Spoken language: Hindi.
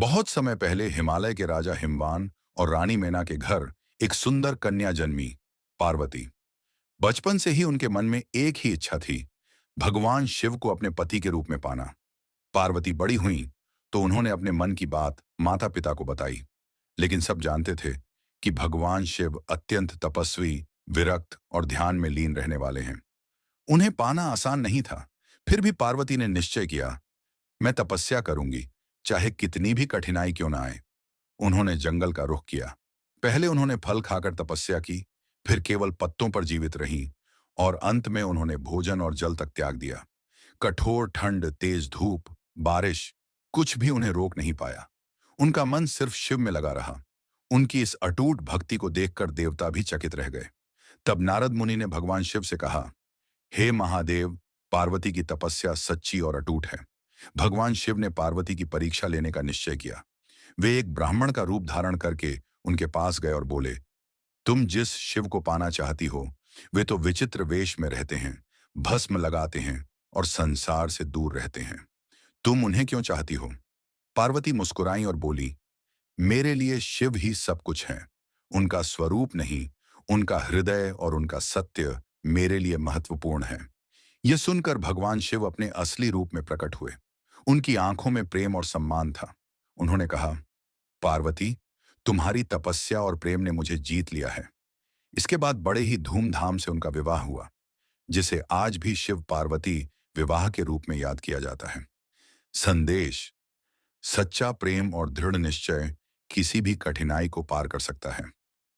बहुत समय पहले हिमालय के राजा हिमवान और रानी मैना के घर एक सुंदर कन्या जन्मी, पार्वती। बचपन से ही उनके मन में एक ही इच्छा थी, भगवान शिव को अपने पति के रूप में पाना। पार्वती बड़ी हुई तो उन्होंने अपने मन की बात माता पिता को बताई, लेकिन सब जानते थे कि भगवान शिव अत्यंत तपस्वी, विरक्त और ध्यान में लीन रहने वाले हैं। उन्हें पाना आसान नहीं था। फिर भी पार्वती ने निश्चय किया, मैं तपस्या करूंगी, चाहे कितनी भी कठिनाई क्यों ना आए। उन्होंने जंगल का रुख किया। पहले उन्होंने फल खाकर तपस्या की, फिर केवल पत्तों पर जीवित रहीं, और अंत में उन्होंने भोजन और जल तक त्याग दिया। कठोर ठंड, तेज धूप, बारिश, कुछ भी उन्हें रोक नहीं पाया। उनका मन सिर्फ शिव में लगा रहा। उनकी इस अटूट भक्ति को देखकर देवता भी चकित रह गए। तब नारद मुनि ने भगवान शिव से कहा, हे महादेव, पार्वती की तपस्या सच्ची और अटूट है। भगवान शिव ने पार्वती की परीक्षा लेने का निश्चय किया। वे एक ब्राह्मण का रूप धारण करके उनके पास गए और बोले, तुम जिस शिव को पाना चाहती हो, वे तो विचित्र वेश में रहते हैं, भस्म लगाते हैं और संसार से दूर रहते हैं। तुम उन्हें क्यों चाहती हो? पार्वती मुस्कुराई और बोली, मेरे लिए शिव ही सब कुछ है। उनका स्वरूप नहीं, उनका हृदय और उनका सत्य मेरे लिए महत्वपूर्ण है। यह सुनकर भगवान शिव अपने असली रूप में प्रकट हुए। उनकी आंखों में प्रेम और सम्मान था। उन्होंने कहा, पार्वती, तुम्हारी तपस्या और प्रेम ने मुझे जीत लिया है। इसके बाद बड़े ही धूमधाम से उनका विवाह हुआ, जिसे आज भी शिव पार्वती विवाह के रूप में याद किया जाता है। संदेश: सच्चा प्रेम और दृढ़ निश्चय किसी भी कठिनाई को पार कर सकता है।